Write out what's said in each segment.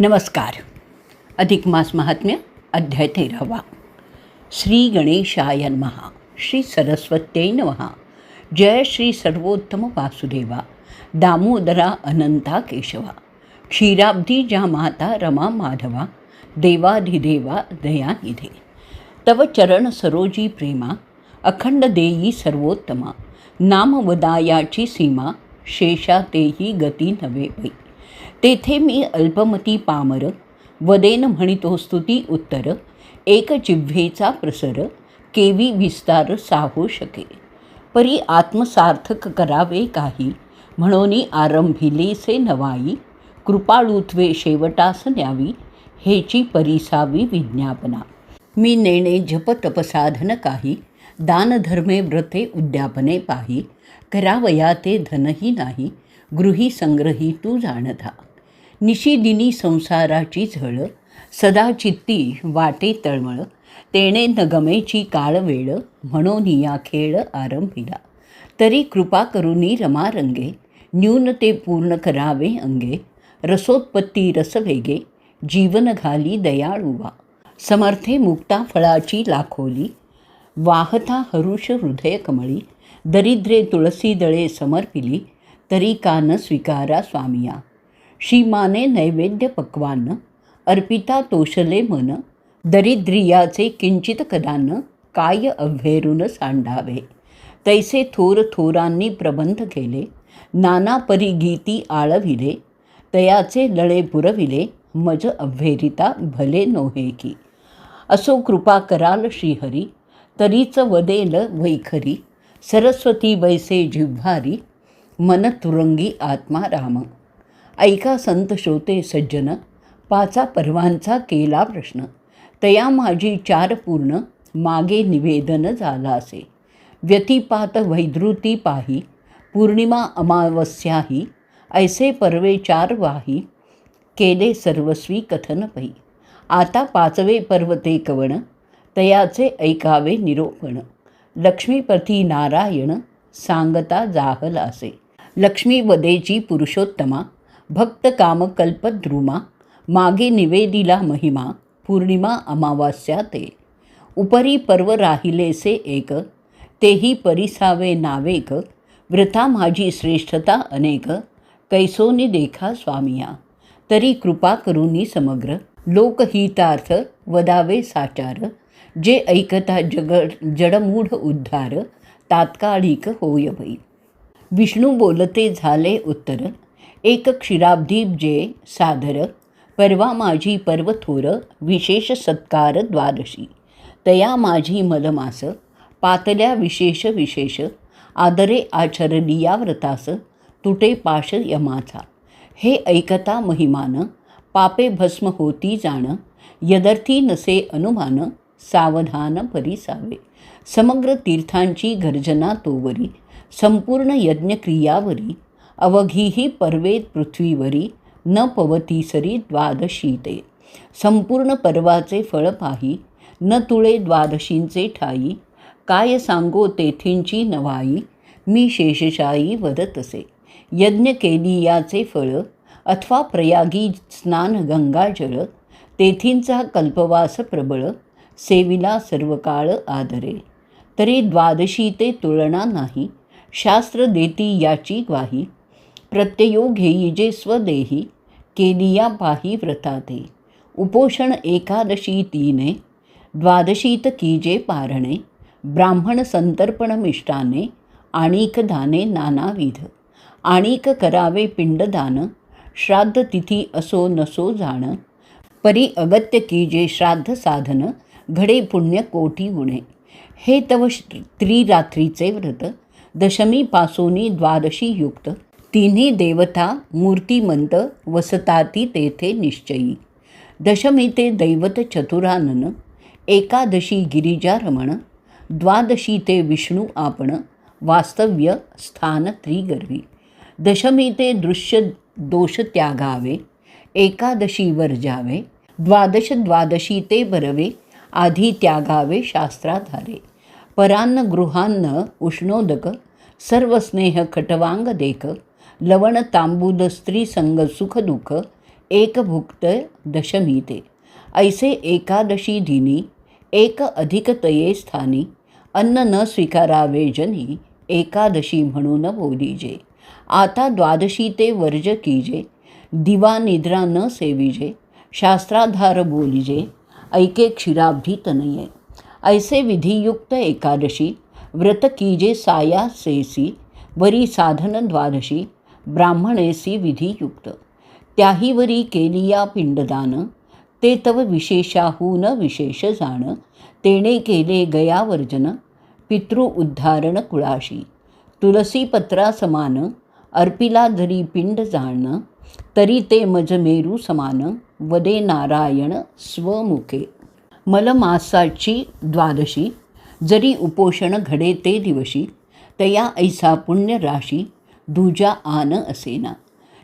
नमस्कार. अधिक मास महात्म्य अध्याय 13. श्री गणेशाय नमः. श्री सरस्वत्यै नमः. जय श्री सर्वोत्तम वासुदेवा, दामोदरा अनंता केशवा, क्षीराब्धी जा माता रमा माधवा, देवाधिदेवा दयानिधे. तव चरण सरोजी प्रेमा, अखंड देई सर्वोत्तमा, नाम वदायाची सीमा, शेषा तेही गती नवे पै. तेथे मी अल्पमती पामर, वदेन म्हणितो स्तुती उत्तर, एक जिव्हेचा प्रसर, केवी विस्तार साहो शके. परी आत्मसार्थक करावे काही, म्हणोनी आरंभिलेसे नवाई, कृपाळुत्वे शेवटास न्यावी, हेची परिसावी विज्ञापना. मी नेणे जप तपसाधन काही, दानधर्मे व्रते उद्यापने पाही, करावया ते धनही नाही, गृही संग्रही तू जाणता. निशिदिनी संसाराची झळ, सदा चित्ती वाटे तळमळ, तेणे न गमेची काळ वेळ, म्हणून या खेळ आरंभिला. तरी कृपा करुनी रमारंगे, न्यून ते पूर्ण करावे अंगे, रसोत्पत्ती रसवेगे, जीवन घाली दयाळुवा. समर्थे मुक्ता फळाची लाखोली, वाहता हरुष हृदय कमळी, दरिद्रे तुळसी दळे समर्पिली, तरी का न स्वीकारा स्वामिया. श्रीमाने नैवेद्य पक्वान, अर्पिता तोषले मन, दरिद्रियाचे किंचित कदान, काय अभ्येरून सांडावे. तैसे थोर थोरांनी प्रबंध केले, नाना परी गीती आळविले, तयाचे लळे पुरविले, मज अभ्येरिता भले नोहे की. असो कृपा कराल श्रीहरी, तरीच वदेल वैखरी, सरस्वती वैसे जिव्हारी, मन तुरंगी आत्मा राम. ऐका संत श्रोते सज्जन, पाचा पर्वांचा केला प्रश्न, तया माझी चार पूर्ण, मागे निवेदन झाला असे. व्यतिपात वैधृती पाही, पौर्णिमा अमावस्याही, ऐसे पर्वे चार वाही, केले सर्वस्वी कथन पै. आता पाचवे पर्व ते कवण, तयाचे ऐकावे निरोपण, लक्ष्मीपती नारायण, सांगता जाहलासे. लक्ष्मी वदेची पुरुषोत्तमा, भक्त काम कल्पद्रुमा, मागे निवेदिला महिमा, पौर्णिमा अमावास्या ते. उपरी पर्व राहिलेसे एक, तेही परिसावे नावेक, वृथा माझी श्रेष्ठता अनेक, कैसोनी देखा स्वामिया. तरी कृपा करुनी समग्र, लोकहितार्थ वदावे साचार, जे ऐकता जडमूढ उद्धार, तात्कालिक होय भई. विष्णू बोलते झाले उत्तर, एक क्षीराब्धी जे सादर, परवा माझी पर्व थोर, विशेष सत्कार द्वादशी. तया माझी मलमास, पातल्या विशेष विशेष, आदरे आचरलिया व्रतास, तुटे पाश यमाचा. हे ऐकता महिमान, पापे भस्म होती जाण, यदर्थी नसे अनुमान, सावधान परिसावे. समग्र तीर्थांची गर्जना तोवरी, संपूर्ण यज्ञक्रियावरी, अवघीही पर्वेत पृथ्वीवरी, न पवतीसरी द्वादशी ते. संपूर्ण पर्वाचे फळ पाही, न तुळे द्वादशींचे ठाई, काय सांगो तेथींची नवाई, मी शेषशायी वदतसे. यज्ञ केली याचे फळ, अथवा प्रयागी स्नान गंगाजळ, तेथींचा कल्पवास प्रबळ, सेविला सर्वकाळ आदरे. तरी द्वादशी ते तुलना नाही, शास्त्र देती याची ग्वाही, प्रत्ययो घेई जे स्वदेही, केलिया पाही व्रताते. उपोषण एकादशी तीने, द्वादशीत कीजे पारणे, ब्राह्मण संतर्पण मिष्टाने, आणिक दाने नानाविध. आणिक करावे पिंडदान, श्राद्ध तिथी असो नसो जाण, परी अगत्य कीजे श्राद्ध साधन, घडे पुण्य कोटी गुणे. हे तव त्रिरात्रीचे व्रत, दशमीपासोनी द्वादशी युक्त, तिन्ही देवता मूर्तिमंत वसताती तेथे निश्चयी. दशमी ते दैवत चतुरानन, एकादशी गिरिजारमण, द्वादशी ते विष्णू आपण, वास्तव्य स्थान त्रिगर्वी. दशमी ते दृश्य दोष त्यागावे, एकादशी वर्जावे, द्वादशी ते बरवे, आधी त्यागावे शास्त्राधारे. परान्न गृहान्न उष्णोदक, सर्व स्नेह खटवांग देख, लवण तांबूद स्त्री संग सुख दुःख, एक भुक्त दशमी ते. ऐसे एकादशी दिनी एक अधिक तये स्थानी, अन्न न स्वीकारावे जनी, एकादशी म्हणून बोलीजे. आता द्वादशी ते वर्ज कीजे, दिवा निद्रा न सेविजे, शास्त्राधार बोलिजे, ऐके क्षीराब्धी तनये. ऐसे विधियुक्त एकादशी व्रत कीजे साया सेसी, वरी साधन द्वादशी ब्राह्मणेसी विधियुक्त. त्याही वरी केलिया पिंडदान, ते तव विशेषाहून विशेष जाण, तेणे केले गयावर्जन, पितृ उद्धारण कुळाशी. तुलसी पत्रा समान, अर्पिला जरी पिंड जाण, तरी ते मज मेरू समान, वदे नारायण स्वमुखे. मलमासाची द्वादशी, जरी उपोषण घडे ते दिवशी, तया ऐसा पुण्य राशी, दूजा आन असेना.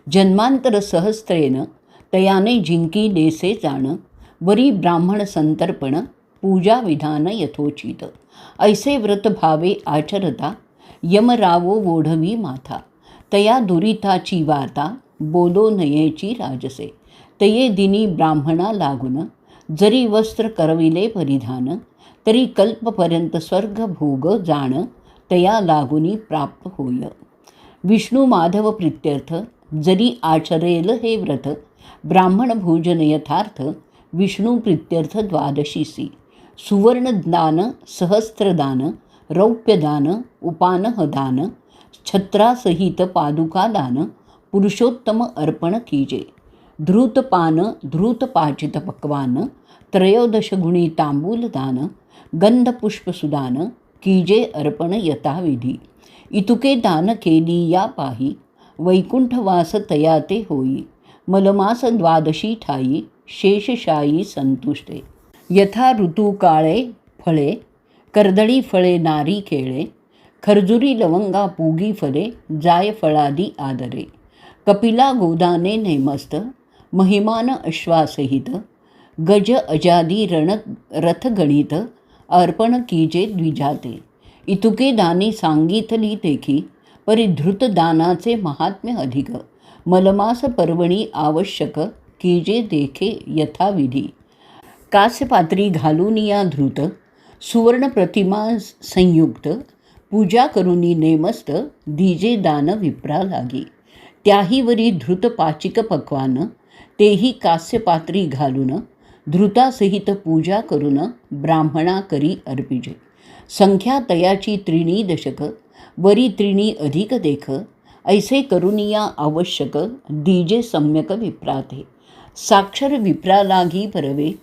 जन्मांतर सहस्त्रेन, तयाने जिंकी लेसे जाण, वरी ब्राह्मण संतर्पण, पूजा विधान यथोचित. ऐसे व्रत भावे आचरता, यमरावो ओढवी माथा, तया दुरिताची वार्ता, बोलो नयेची राजसे. तये दिनी ब्राह्मणा लागून, जरी वस्त्र करविले परिधान, तरी कल्पपर्यंत स्वर्ग भोग जाण, तया लागुनी प्राप्त होय. विष्णू माधव प्रित्यर्थ, जरी आचरेल हे व्रत, ब्राह्मण भोजन यथार्थ, विष्णू प्रित्यर्थ द्वादशीसी. सुवर्णदान, सहस्त्रदान, रौप्यदान, उपानहदान, छत्रासहित पादुकादान, पुरुषोत्तम अर्पण कीजे. धृतपान, धृतपाचित पक्वान, त्रयोदश गुणी तांबूलदान, गंधपुष्पसुदान, कीजे अर्पण यथाविधी. इतुके दान केली या पाही, वैकुंठवास तया ते होई. मलमास द्वादशी ठाई, शेषशायी संतुष्टे. यथा ऋतुकाळे फळे, कर्दळी फळे नारी केळे, खर्जुरी लवंगा पूगी फले, जाय फळादी आदरे. कपिला गोदाने नेमस्त, महिमान अश्वासहित, गज अजादी रण रथ गणित, अर्पण कीजे द्विजाते. इतुके दानी सांगितली देखी, परिधृत दानाचे महात्म्य अधिक. मलमास पर्वणी आवश्यक, कीजे देखे यथाविधी. कास्यपात्री घालून या धृत, सुवर्ण प्रतिमा संयुक्त, पूजा करुनी नेमस्त, दीजे दान विप्रा लागी. त्याही वरी धृत पाचिक पक्वान, तेही कास्यपात्री घालून, धृतासहित पूजा करून, ब्राह्मणा करी अर्पिजे. संख्या तयाची त्रिणी दशक, वरी त्रिणी अधिक देख, ऐसे करुनिया आवश्यक, दीजे सम्यक विप्राते. साक्षर विप्रालागी परवे,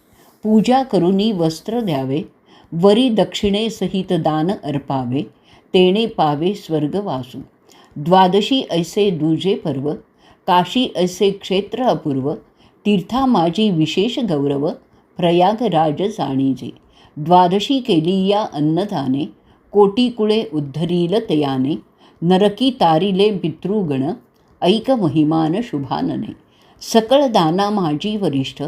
पूजा करुनी वस्त्र द्यावे, वरी दक्षिणेसहित दान अर्पावे, तेणे पावे स्वर्गवासू. द्वादशी ऐसे दूजे पर्व, काशी ऐसे क्षेत्र अपूर्व, तीर्था माझी विशेष गौरव, प्रयागराज जाणीजे. द्वादशी केली या अन्नदाने, कोटी कुळे उद्धरील तयाने, नरकी तारिले पितृगण, ऐक महिमान शुभानने. सकळ दाना माझी वरिष्ठ,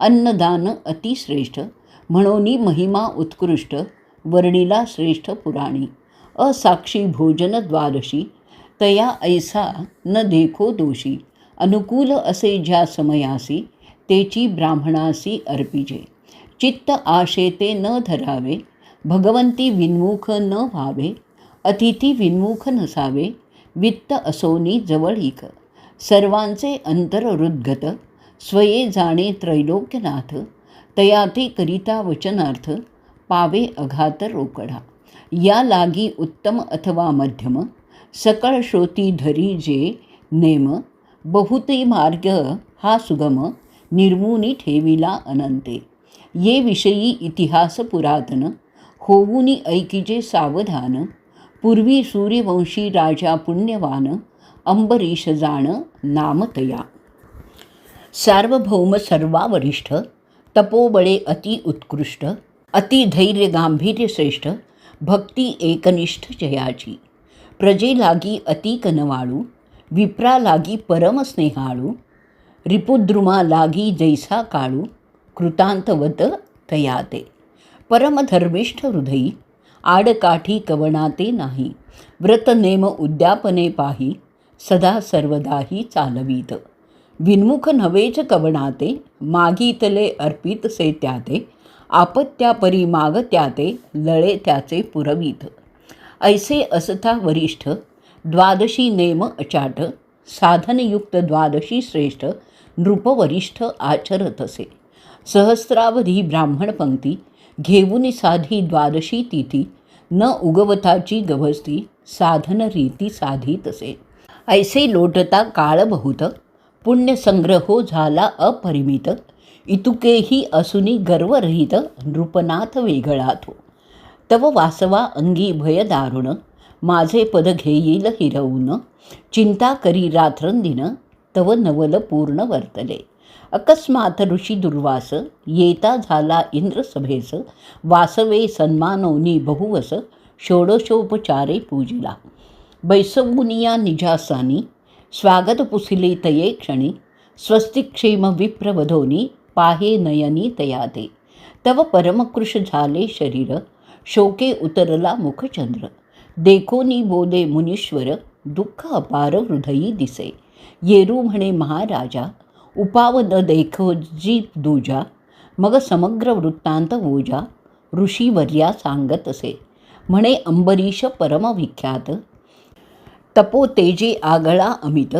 अन्नदान अतिश्रेष्ठ, म्हणोनी महिमा उत्कृष्ट, वर्णिला श्रेष्ठ पुराणी. असाक्षी भोजन द्वादशी, तया ऐसा न देखो दोषी. अनुकूल असे ज्या समयासी, तेची ब्राह्मणासी अर्पिजे. चित्त आशेते न धरावे, भगवंती विन्मुख न व्हावे, अतिथी विन्मुख नसावे, वित्त असोनी जवळीक. सर्वांचे अंतर हृद्गत, स्वये जाणे त्रैलोक्यनाथ, तयाते करिता वचनार्थ, पावे अघात रोकडा. या लागी उत्तम अथवा मध्यम, सकळ श्रोती धरी जे नेम, बहुते मार्ग हा सुगम, निर्मुनी ठेविला अनंते. ये विषयी इतिहास पुरातन, होऊनी ऐकिजे सावधान. पूर्वी सूर्यवंशी राजा पुण्यवान, अंबरीश जाण नामतया. सार्वभौम सर्वावरिष्ठ, तपोबळे अति उत्कृष्ट, अतिधैर्य गांभीर्य श्रेष्ठ, भक्ती एकनिष्ठ जयाची. प्रजेलागी अति कनवाळू, विप्रालागी परम स्नेहाळू, रिपुद्रुमा लागी जैसा काळू, कृतांतवत तयाते. परमधर्मिष्ठ हृदयी, आडकाठी कवणाते नाही. व्रत नेम उद्यापने पाही, सदा सर्वदाही चालवीत. विन्मुख नव्हेच कवणाते, मागितले अर्पितसे त्याते, आपत्या परी माग त्याते, लळे त्याचे पुरवीत. ऐसे असता वरिष्ठ, द्वादशी नेम अचाट, साधनयुक्त द्वादशी श्रेष्ठ, नृपवरिष्ठ आचरतसे. सहस्रावधी ब्राह्मण पंक्ती, घेऊन साधी द्वादशी तिथी, न उगवताची गवस्ती, साधन रीती साधितसे. ऐसे लोटता काळ बहुत, पुण्यसंग्रहो झाला अपरिमित, इतुकेही असुनी गर्वरहित, नृपनाथ वेगळा तो. तव वासवा अंगी भय दारुण, माझे पद घेईल हिरवून, चिंता करी रात्रंदिन, तव नवल पूर्ण वर्तले. अकस्मात ऋषी दुर्वास, येता झाला इंद्रसभेस, वासवे सन्मानोनी बहुवस, षोडशोपचारे पूजिला. बैसवुनिया निजासानी, स्वागत पुसिले तये क्षणी, स्वस्तिक्षेम विप्रवधोनी, पाहे नयनी तयाते. तव परमकृश झाले शरीर, शोके उतरला मुखचंद्र, देखोनी बोले मुनीश्वर, दुःख अपार हृदयी दिसे. येरू म्हणे महाराजा, उपाव न देखो जी दूजा, मग समग्र वृत्तांत ओजा, ऋषीवर्या सांगत असे. म्हणे अंबरीश परमविख्यात, तपो तेजे आगळा अमित,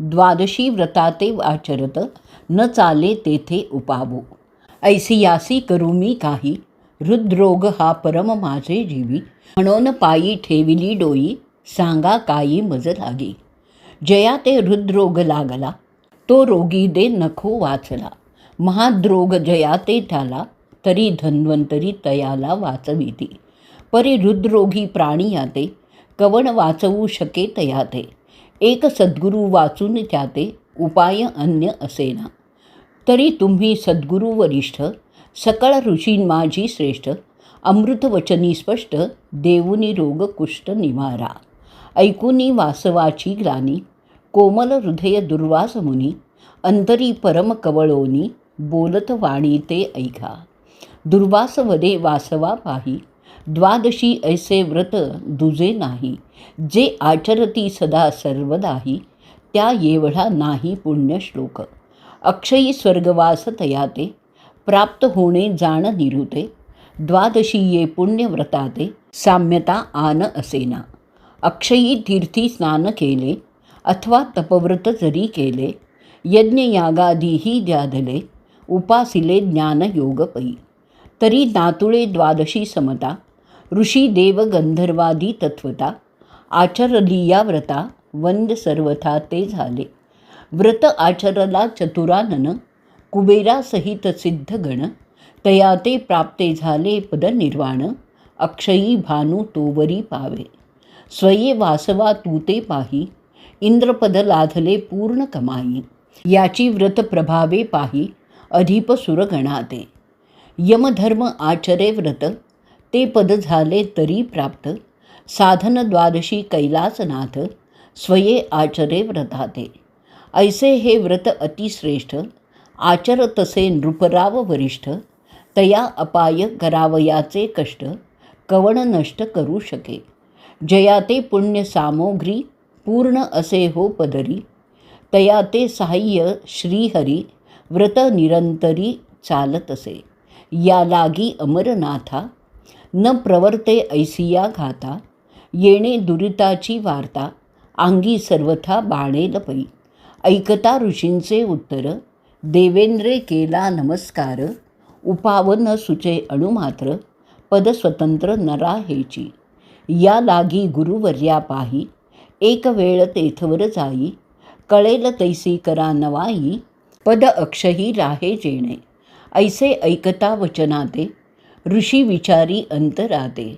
द्वादशी व्रताते आचरत, न चाले तेथे उपावो. ऐसियासी करू मी काही, हृद्रोग हा परम माझे जीवी, म्हणून पायी ठेविली डोई, सांगा काही मज लागी. जया ते हृद्रोग लागला, तो रोगी दे नखो वाचला, महाद्रोग जया ते त्याला, तरी धन्वंतरी तयाला वाचविती. परी हृद्रोगी प्राणी याते, कवण वाचवू शके तयाते, एक सद्गुरू वाचून त्याते, उपाय अन्य असेना. तरी तुम्ही सद्गुरू वरिष्ठ, सकळ ऋषीं माझी श्रेष्ठ, अमृतवचनी स्पष्ट, देऊनी रोग कुष्ठ निवारा. ऐकुनी वासवाची ग्लानी, कोमल हृदय दुर्वास मुनी, अंतरी परम कवळोनी, बोलत वाणी ते ऐका. दुर्वास वदे वासवा पाही, द्वादशी ऐसे व्रत दुजे नाही, जे आचरती सदा सर्वदाही, त्या एवढा नाही पुण्यश्लोक. अक्षयी स्वर्गवास तयाते, प्राप्त होणे जाण निरुते, द्वादशी ये पुण्यव्रताते, साम्यता आन असेना. अक्षयी तीर्थी स्नान केले, अथवा तपव्रत जरी केले, यज्ञयागादीही द्याधले, उपासिले ज्ञानयोग पै, तरी नातुळे द्वादशी समता, ऋषी देव गंधर्वादी तत्वता, आचरलिया व्रता, वंद्य सर्वथा ते झाले. व्रत आचरला चतुरानन, कुबेरासहित सिद्धगण, तया ते प्राप्ते झाले पदनिर्वाण, अक्षयी भानू तोवरी पावे. स्वये वासवा तू ते पाही, इंद्रपद लाधले पूर्ण कमाई, याची व्रत प्रभावे पाही, अधिप सुरगणाते. यमधर्म आचरे व्रत, ते पद झाले तरी प्राप्त, साधन द्वादशी कैलासनाथ, स्वये आचरे व्रताते. ऐसे हे व्रत अतिश्रेष्ठ, आचर तसे नृपराव वरिष्ठ, तया अपाय करावयाचे कष्ट, कवण नष्ट करू शके. जया ते पुण्य सामोग्री, पूर्ण असे हो पदरी, तया ते साह्य श्रीहरी, व्रत निरंतरी चालत असे. या लागी अमरनाथा, न प्रवर्ते ऐसिया घाता, येणे दुरिताची वार्ता, अंगी सर्वथा बाणेल पै. ऐकता ऋषींचे उत्तर, देवेंद्रे केला नमस्कार, उपावन सुचे अणुमात्र, पद स्वतंत्र नरा हेची. या लागी गुरुवर्या पाही, एक वेळ तेथवर जाई, कळेल तैसी करा नवाई, पद अक्षही राहे जेणे. ऐसे ऐकता वचनाते, ऋषी विचारी अंतराते,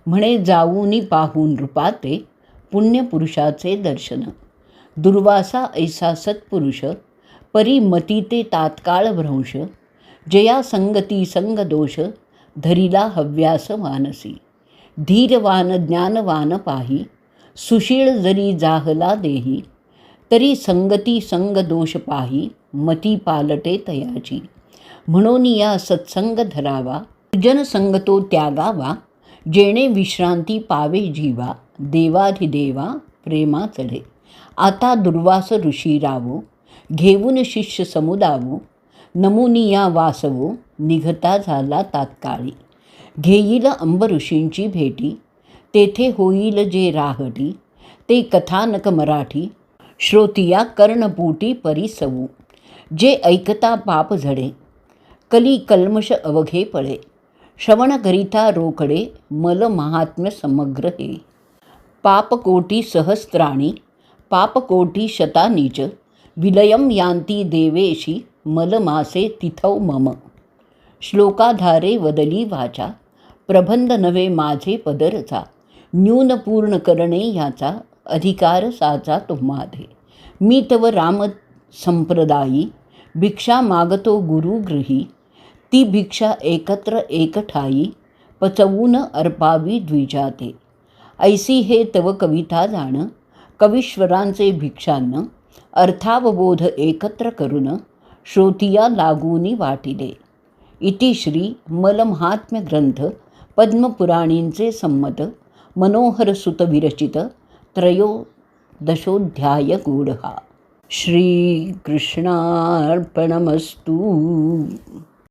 म्हणे जाऊनी पाहून रूपाते, पुण्यपुरुषाचे दर्शन. दुर्वासा ऐसा सत्पुरुष, परिमती ते तात्काळ भ्रंश, जया संगती संगदोष, धरिला हव्यास मानसी. धीरवान ज्ञानवान पाही, सुशीळ जरी जाहला देही, तरी संगती संगदोष पाही, मती पालटे तयाची. म्हणून या सत्संग धरावा, जनसंग तो त्यागावा, जेणे विश्रांती पावे जीवा, देवाधिदेवा प्रेमा चढे. आता दुर्वास ऋषी रावो, घेऊन शिष्य समुदावो, नमुनिया वासवो, निघता झाला तात्काळी. घेईल अंब ऋषींची भेटी, तेथे होईल जे राहटी. ते कथानक मराठी, श्रोतिया कर्णपुटी परिसवू. जे ऐकता पाप झडे, कली कल्मष अवघे पळे. श्रवण करिता रोकडे, मल महात्म्य समग्र हे. पापकोटी सहस्राणी, पापकोटी शतानीच. विलयम यान्ति देवेशी, मलमासे तिथौ मम. श्लोकाधारे वदली वाचा, प्रबंध नव्हे माझे पदरचा. न्यून पूर्ण करणे याचा, अधिकार साचा तुम्हाधे. मी तव राम संप्रदायी, भिक्षा मागतो गुरुगृही. ती भिक्षा एकत्र एकठाई, पचवून अर्पावी द्विजाते. ऐसी हे तव कविता जाण, कवीश्वरांचे भिक्षान्न. अर्थावबोध एकत्र करून, श्रोतिया लागूनी वाटिले. इति श्री मलमहात्म्य ग्रंथ पद्मपुराणींचे संमत मनोहर सुत विरचित त्रयोदशोऽध्याय गूढः. श्रीकृष्णार्पणमस्तु.